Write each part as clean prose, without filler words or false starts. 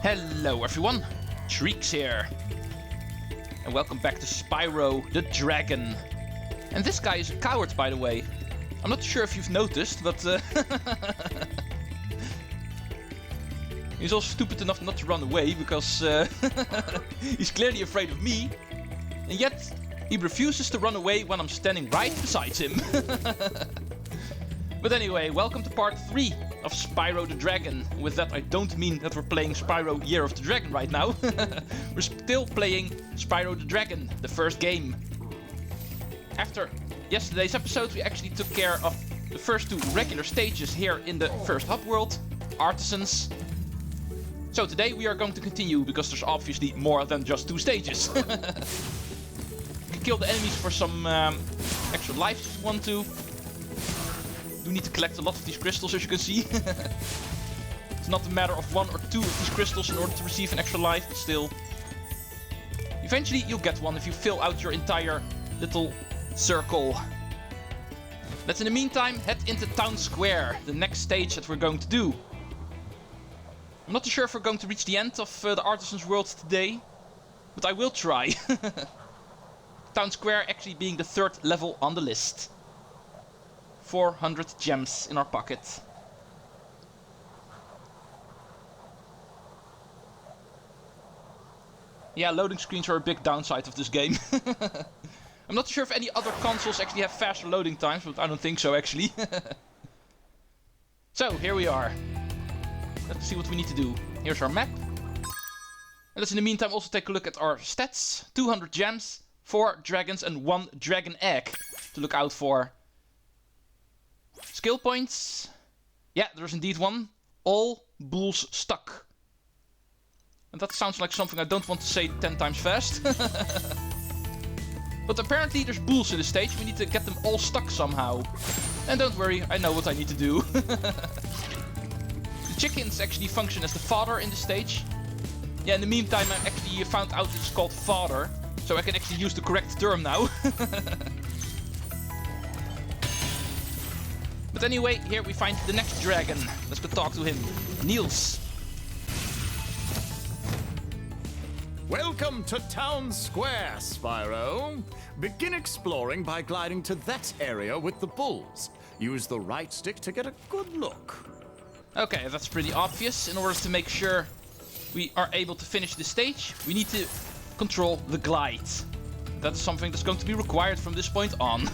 Hello everyone, Treecks here. And welcome back to Spyro the Dragon. And this guy is a coward, by the way. I'm not sure if you've noticed, but he's also stupid enough not to run away, because he's clearly afraid of me. And yet, he refuses to run away when I'm standing right beside him. But anyway, welcome to part 3 of Spyro the Dragon. With that I don't mean that we're playing Spyro Year of the Dragon right now. We're still playing Spyro the Dragon, the first game. After yesterday's episode we actually took care of the first 2 regular stages here in the first hub world, Artisans. So today we are going to continue, because there's obviously more than just 2 stages. You can kill the enemies for some extra lives if you want to. Do need to collect a lot of these crystals, as you can see. It's not a matter of 1 or 2 of these crystals in order to receive an extra life, but still. Eventually you'll get one if you fill out your entire little circle. Let's in the meantime head into Town Square, the next stage that we're going to do. I'm not too sure if we're going to reach the end of the Artisans world today, but I will try. Town Square actually being the 3rd level on the list. 400 gems in our pocket. Yeah, loading screens are a big downside of this game. I'm not sure if any other consoles actually have faster loading times, but I don't think so actually. So, here we are. Let's see what we need to do. Here's our map. And let's in the meantime also take a look at our stats. 200 gems, 4 dragons and 1 dragon egg to look out for. Skill points. Yeah, there's indeed one. All bulls stuck. And that sounds like something I don't want to say 10 times fast. But apparently there's bulls in the stage. We need to get them all stuck somehow. And don't worry, I know what I need to do. The chickens actually function as the fodder in the stage. Yeah, in the meantime I actually found out it's called fodder. So I can actually use the correct term now. But anyway, here we find the next dragon. Let's go talk to him. Nils. Welcome to Town Square, Spyro. Begin exploring by gliding to that area with the bulls. Use the right stick to get a good look. Okay, that's pretty obvious. In order to make sure we are able to finish the stage, we need to control the glide. That's something that's going to be required from this point on.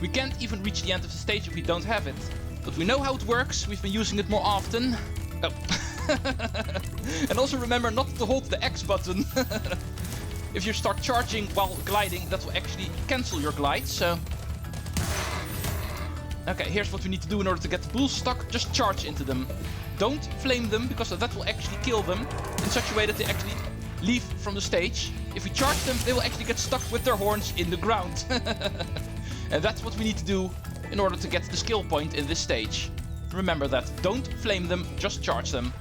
We can't even reach the end of the stage if we don't have it. But we know how it works, we've been using it more often. Oh. And also remember not to hold the X button. If you start charging while gliding, that will actually cancel your glide, so... Okay, here's what we need to do in order to get the bulls stuck. Just charge into them. Don't flame them, because that will actually kill them in such a way that they actually leave from the stage. If we charge them, they will actually get stuck with their horns in the ground. And that's what we need to do in order to get the skill point in this stage. Remember that. Don't flame them, just charge them.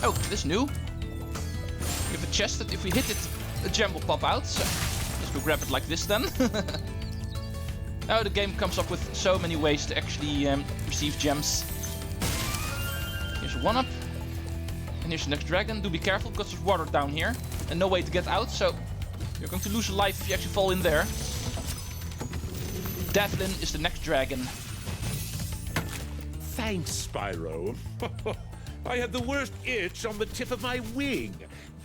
Oh, this is new. We have a chest that if we hit it, a gem will pop out. So let's go grab it like this then. Now the game comes up with so many ways to actually receive gems. Here's a 1-up. And here's the next dragon. Do be careful because there's water down here. And no way to get out, so you're going to lose a life if you actually fall in there. Devlin is the next dragon. Thanks, Spyro. I had the worst itch on the tip of my wing.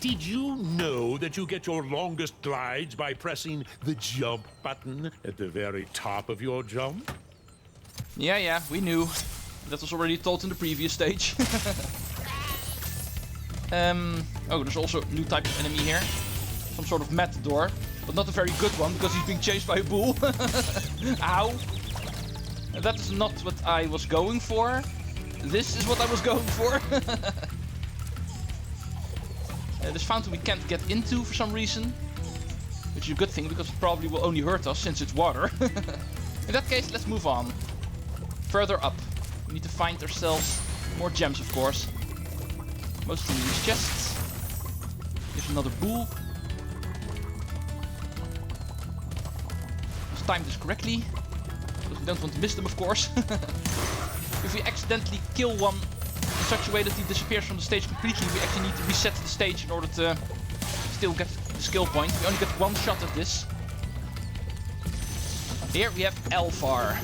Did you know that you get your longest glides by pressing the jump button at the very top of your jump? Yeah, we knew. That was already told in the previous stage. Oh, there's also a new type of enemy here. Some sort of matador. But not a very good one, because he's being chased by a bull. Ow. That is not what I was going for. This is what I was going for. This fountain we can't get into for some reason. Which is a good thing, because it probably will only hurt us since it's water. In that case, let's move on. Further up. We need to find ourselves more gems, of course. Mostly in these chests. Here's another bull. Time this correctly, because we don't want to miss them, of course. If we accidentally kill one in such a way that he disappears from the stage completely, we actually need to reset the stage in order to still get the skill point. We only get one shot at this. Here we have Alvar.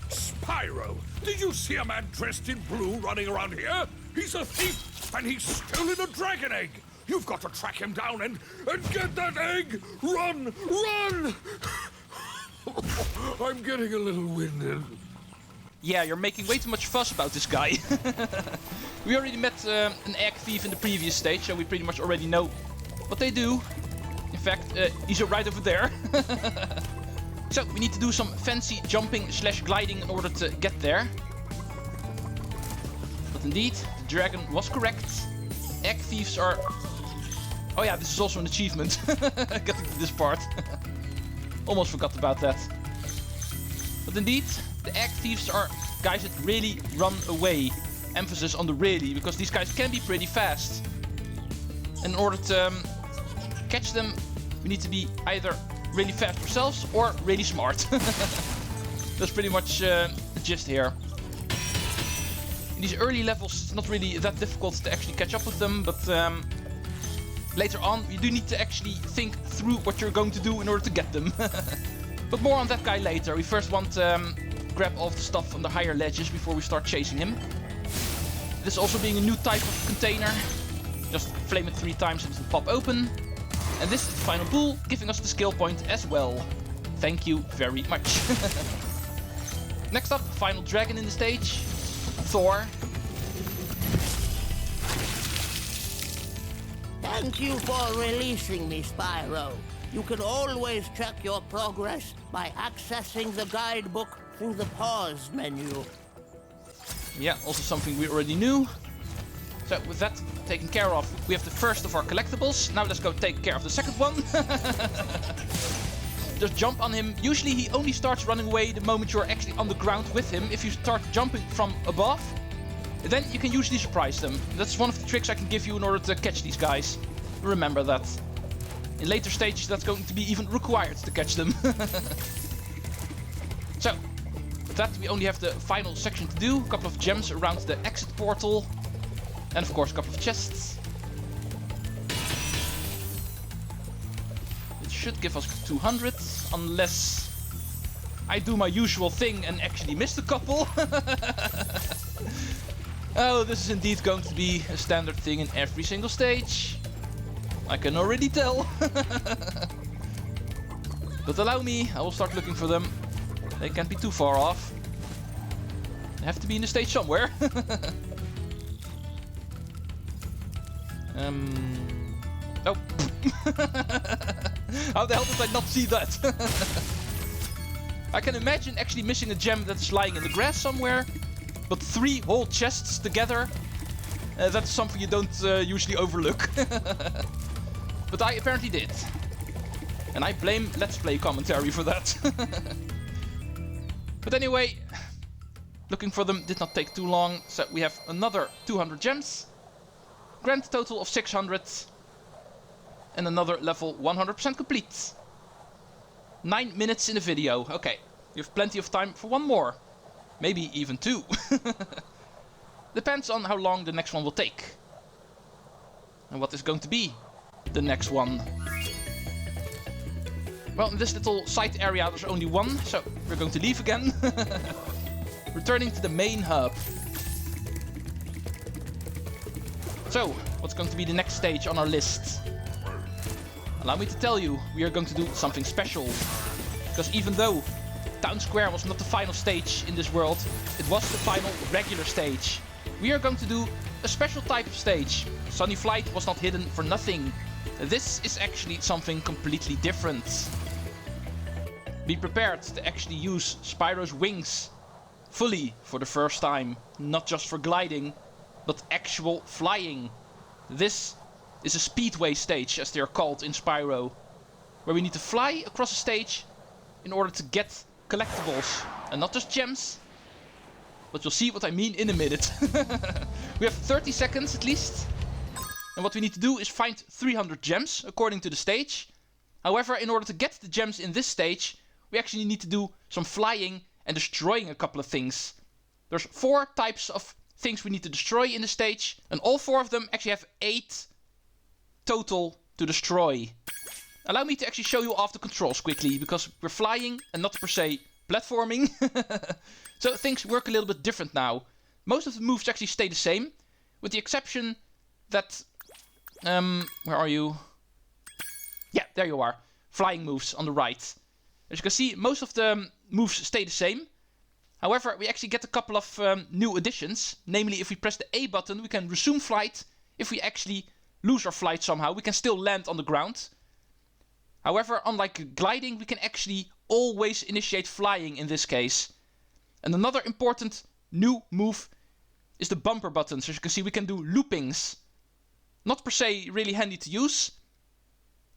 Spyro! Did you see a man dressed in blue running around here? He's a thief, and he's stolen a dragon egg! You've got to track him down and get that egg! Run! Run! I'm getting a little winded. Yeah, you're making way too much fuss about this guy. We already met an egg thief in the previous stage, so we pretty much already know what they do. In fact, he's right over there. So, we need to do some fancy jumping / gliding in order to get there. But indeed, the dragon was correct. Egg thieves are... Oh yeah, this is also an achievement. Getting to this part. Almost forgot about that. But indeed, the egg thieves are guys that really run away. Emphasis on the really, because these guys can be pretty fast. And in order to catch them, we need to be either really fast ourselves or really smart. That's pretty much the gist here. In these early levels, it's not really that difficult to actually catch up with them, but later on, you do need to actually think through what you're going to do in order to get them. But more on that guy later. We first want to grab all of the stuff on the higher ledges before we start chasing him. This also being a new type of container. Just flame it 3 times and it'll pop open. And this is the final pool, giving us the skill point as well. Thank you very much. Next up, final dragon in the stage. Thor. Thank you for releasing me, Spyro. You can always check your progress by accessing the guidebook through the pause menu. Yeah, also something we already knew. So with that taken care of, we have the first of our collectibles. Now let's go take care of the second one. Just jump on him. Usually he only starts running away the moment you're actually on the ground with him. If you start jumping from above, then you can usually surprise them. That's one of the tricks I can give you in order to catch these guys. Remember that. In later stages that's going to be even required to catch them. So, with that we only have the final section to do. A couple of gems around the exit portal. And of course a couple of chests. It should give us 200, unless I do my usual thing and actually miss a couple. Oh, this is indeed going to be a standard thing in every single stage. I can already tell. But allow me, I will start looking for them. They can't be too far off. They have to be in the stage somewhere. Oh. How the hell did I not see that? I can imagine actually missing a gem that's lying in the grass somewhere. But 3 whole chests together, that's something you don't usually overlook. But I apparently did. And I blame Let's Play commentary for that. But anyway, looking for them did not take too long. So we have another 200 gems. Grand total of 600. And another level 100% complete. 9 minutes in the video. Okay, you have plenty of time for one more. Maybe even 2. Depends on how long the next one will take. And what is going to be the next one. Well, in this little side area there's only one, so we're going to leave again. Returning to the main hub. So, what's going to be the next stage on our list? Allow me to tell you, we are going to do something special. Because even though Town Square was not the final stage in this world, it was the final regular stage. We are going to do a special type of stage. Sunny Flight was not hidden for nothing. This is actually something completely different. Be prepared to actually use Spyro's wings fully for the first time. Not just for gliding, but actual flying. This is a Speedway stage, as they are called in Spyro, where we need to fly across a stage in order to get collectibles. And not just gems, but you'll see what I mean in a minute. We have 30 seconds at least. And what we need to do is find 300 gems, according to the stage. However, in order to get the gems in this stage, we actually need to do some flying and destroying a couple of things. There's 4 types of things we need to destroy in the stage, and all 4 of them actually have 8 total to destroy. Allow me to actually show you off the controls quickly, because we're flying and not per se platforming. So things work a little bit different now. Most of the moves actually stay the same, with the exception that... where are you? Yeah, there you are. Flying moves on the right. As you can see, most of the moves stay the same. However, we actually get a couple of new additions. Namely, if we press the A button, we can resume flight. If we actually lose our flight somehow, we can still land on the ground. However, unlike gliding, we can actually always initiate flying in this case. And another important new move is the bumper buttons. As you can see, we can do loopings. Not per se really handy to use,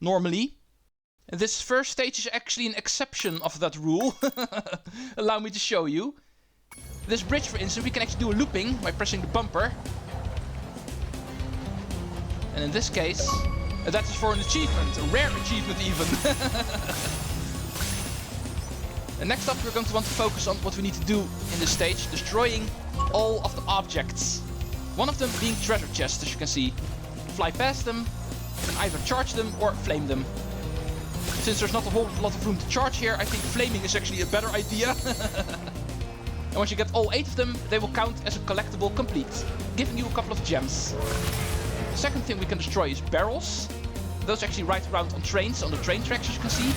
normally. And this first stage is actually an exception of that rule. Allow me to show you. This bridge, for instance, we can actually do a looping by pressing the bumper. And in this case, that is for an achievement, a rare achievement even. And next up, we're going to want to focus on what we need to do in this stage, destroying all of the objects. One of them being treasure chests, as you can see. Fly past them, and either charge them or flame them. Since there's not a whole lot of room to charge here, I think flaming is actually a better idea. And once you get all 8 of them, they will count as a collectible complete, giving you a couple of gems. The second thing we can destroy is barrels. Those actually ride around on trains, on the train tracks, as you can see.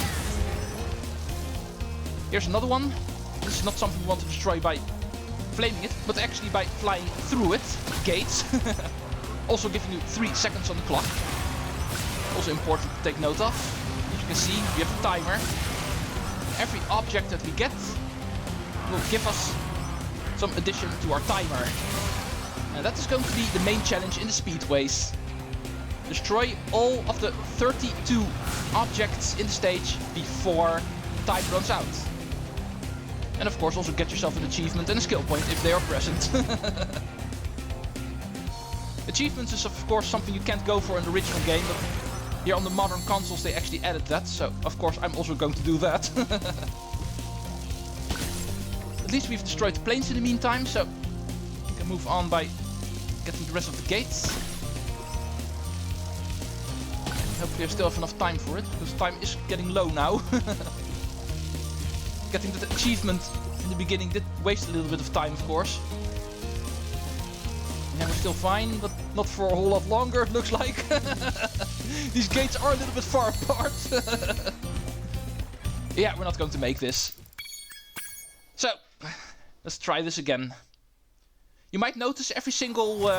Here's another one. This is not something we want to destroy by flaming it, but actually by flying through it. Gates. Also giving you 3 seconds on the clock. Also important to take note of. As you can see, we have a timer. Every object that we get will give us some addition to our timer. And that is going to be the main challenge in the Speedways. Destroy all of the 32 objects in the stage before time runs out. And of course also get yourself an achievement and a skill point if they are present. Achievements is of course something you can't go for in the original game, but here on the modern consoles they actually added that, so of course I'm also going to do that. At least we've destroyed the planes in the meantime, so we can move on by getting the rest of the gates. Hopefully I still have enough time for it, because time is getting low now. Getting that achievement in the beginning did waste a little bit of time, of course. And we're still fine, but not for a whole lot longer, it looks like. These gates are a little bit far apart. Yeah, we're not going to make this. So, let's try this again. You might notice every single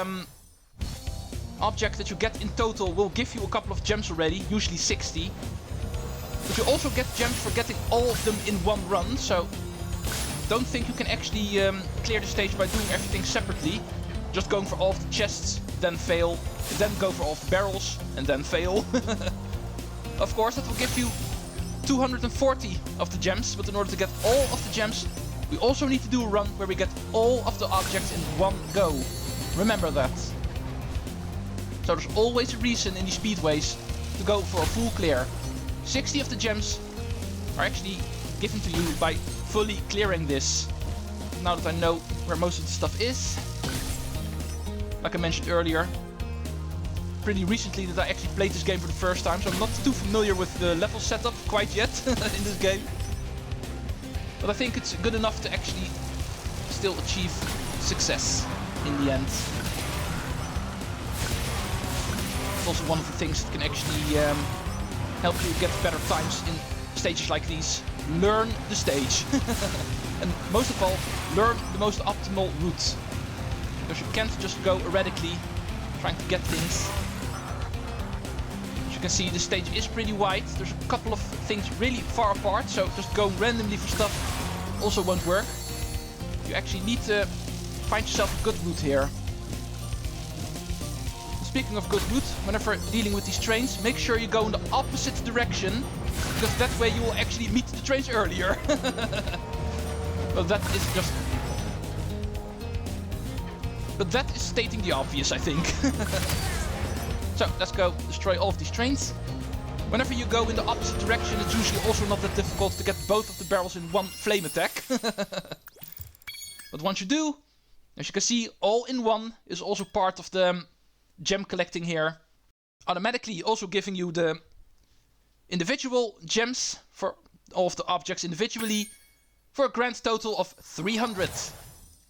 object that you get in total will give you a couple of gems already, usually 60. But you also get gems for getting all of them in one run, so don't think you can actually clear the stage by doing everything separately. Just going for all of the chests, then fail, then go for all of the barrels, and then fail. Of course, that will give you 240 of the gems, but in order to get all of the gems, we also need to do a run where we get all of the objects in one go. Remember that. So there's always a reason in these speedways to go for a full clear. 60 of the gems are actually given to you by fully clearing this. Now that I know where most of the stuff is. Like I mentioned earlier, pretty recently that I actually played this game for the first time, so I'm not too familiar with the level setup quite yet in this game. But I think it's good enough to actually still achieve success in the end. It's also one of the things that can actually help you get better times in stages like these. Learn the stage. And most of all, learn the most optimal route. Because you can't just go erratically trying to get things. As you can see, the stage is pretty wide. There's a couple of things really far apart, so just going randomly for stuff also won't work. You actually need to find yourself a good route here. Speaking of good route, whenever dealing with these trains, make sure you go in the opposite direction, because that way you will actually meet the trains earlier. Well, that is just... But that is stating the obvious, I think. So, let's go destroy all of these trains. Whenever you go in the opposite direction, it's usually also not that difficult to get both of the barrels in one flame attack. But once you do, as you can see, all in one is also part of the gem collecting here. Automatically also giving you the individual gems for all of the objects individually for a grand total of 300.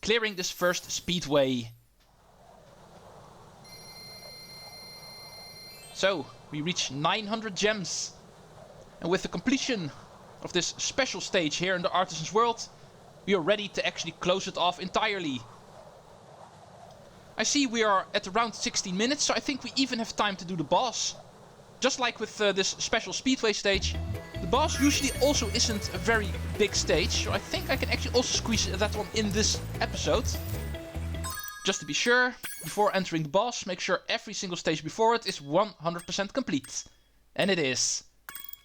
Clearing this first speedway. So, we reach 900 gems. And with the completion of this special stage here in the Artisans world, we are ready to actually close it off entirely. I see we are at around 16 minutes, so I think we even have time to do the boss. Just like with this special speedway stage, the boss usually also isn't a very big stage, so I think I can actually also squeeze that one in this episode. Just to be sure, before entering the boss, make sure every single stage before it is 100% complete. And it is.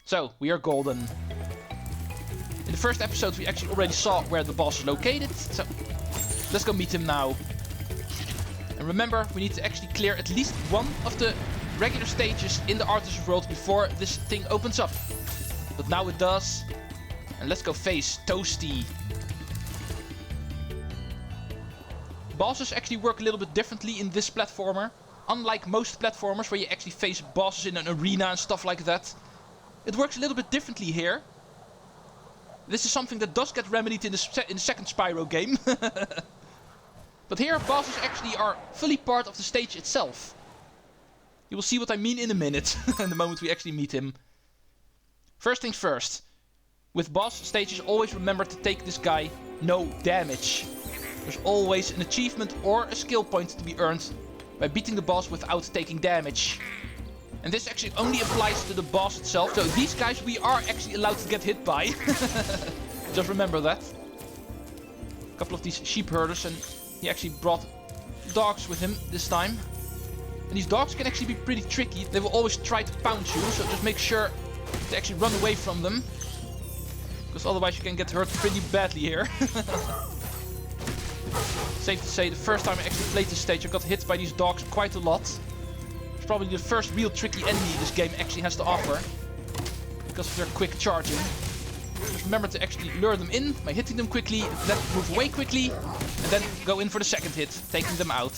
So, we are golden. In the first episode we actually already saw where the boss is located, so let's go meet him now. And remember, we need to actually clear at least one of the regular stages in the Artisan world before this thing opens up. But now it does. And let's go face Toasty. Bosses actually work a little bit differently in this platformer. Unlike most platformers where you actually face bosses in an arena and stuff like that. It works a little bit differently here. This is something that does get remedied in the second Spyro game. But here bosses actually are fully part of the stage itself. You will see what I mean in a minute, in the moment we actually meet him. First things first. With boss stages, always remember to take this guy no damage. There's always an achievement or a skill point to be earned by beating the boss without taking damage. And this actually only applies to the boss itself, so these guys we are actually allowed to get hit by. Just remember that. A couple of these sheep herders, and he actually brought dogs with him this time. And these dogs can actually be pretty tricky. They will always try to pounce you, so just make sure to actually run away from them. Because otherwise you can get hurt pretty badly here. Safe to say, the first time I actually played this stage I got hit by these dogs quite a lot. It's probably the first real tricky enemy this game actually has to offer. Because of their quick charging. Just remember to actually lure them in by hitting them quickly, then move away quickly, and then go in for the second hit, taking them out.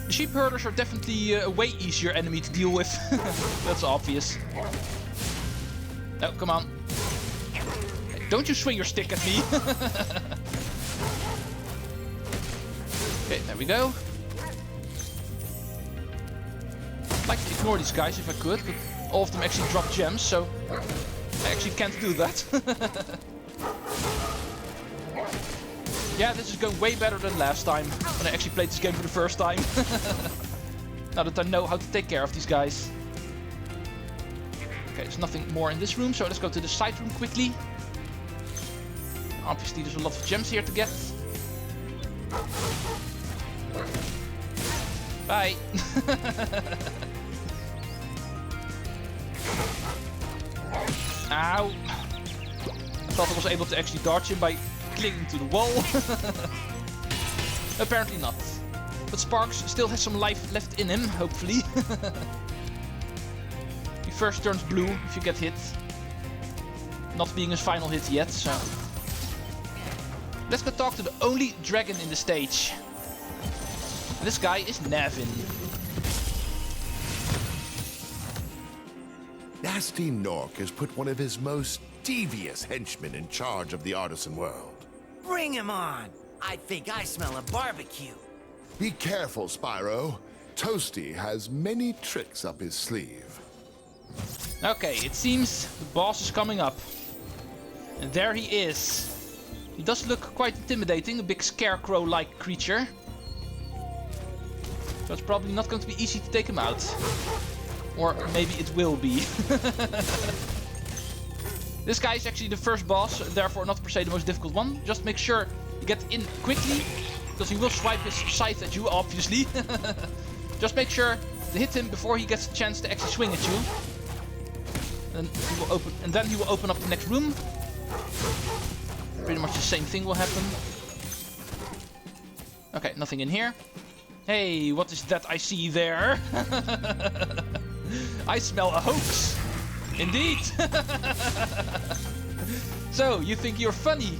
The sheep herders are definitely a way easier enemy to deal with. That's obvious. No, come on. Hey, don't you swing your stick at me. Okay, there we go. I'd like to ignore these guys if I could, but all of them actually drop gems, so I actually can't do that. Yeah, this is going way better than last time, when I actually played this game for the first time. Now that I know how to take care of these guys. Okay, there's nothing more in this room, so let's go to the side room quickly. Obviously there's a lot of gems here to get. Bye! Ow! I thought I was able to actually dodge him by clinging to the wall. Apparently not. But Sparks still has some life left in him, hopefully. He first turns blue if you get hit. Not being his final hit yet, so... Let's go talk to the only dragon in the stage. And this guy is Nevin. Nasty Gnorc has put one of his most devious henchmen in charge of the artisan world. Bring him on! I think I smell a barbecue. Be careful, Spyro. Toasty has many tricks up his sleeve. Okay, it seems the boss is coming up. And there he is. He does look quite intimidating, a big scarecrow-like creature. So it's probably not going to be easy to take him out. Or maybe it will be. This guy is actually the first boss, therefore not per se the most difficult one. Just make sure you get in quickly, because he will swipe his scythe at you, obviously. Just make sure to hit him before he gets a chance to actually swing at you. And then he will open up the next room. Pretty much the same thing will happen. Okay, nothing in here. Hey, what is that I see there? I smell a hoax. Indeed. So, you think you're funny,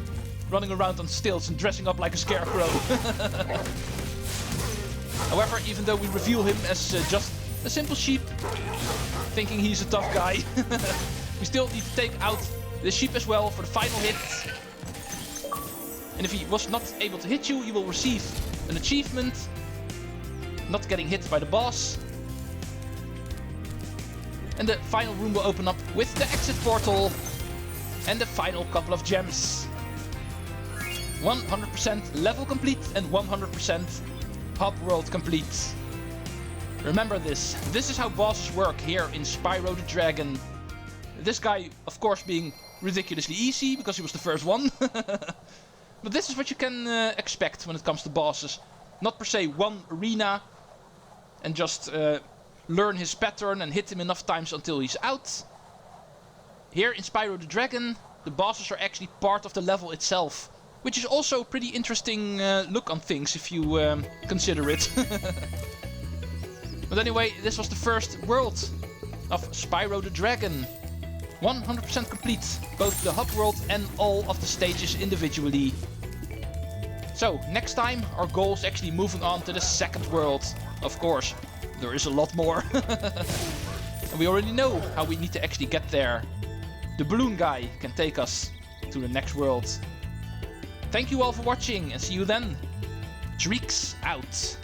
running around on stilts and dressing up like a scarecrow. However, even though we reveal him as just a simple sheep, thinking he's a tough guy, we still need to take out the sheep as well for the final hit. And if he was not able to hit you, you will receive an achievement, not getting hit by the boss. And the final room will open up with the exit portal and the final couple of gems. 100% level complete and 100% hub world complete. Remember this. This is how bosses work here in Spyro the Dragon. This guy, of course, being ridiculously easy because he was the first one. But this is what you can expect when it comes to bosses. Not per se one arena and just learn his pattern and hit him enough times until he's out. Here in Spyro the Dragon, the bosses are actually part of the level itself. Which is also a pretty interesting look on things if you consider it. But anyway, this was the first world of Spyro the Dragon. 100% complete, both the hub world and all of the stages individually. So, next time our goal is actually moving on to the second world. Of course, there is a lot more. And we already know how we need to actually get there. The balloon guy can take us to the next world. Thank you all for watching and see you then. Treecks out.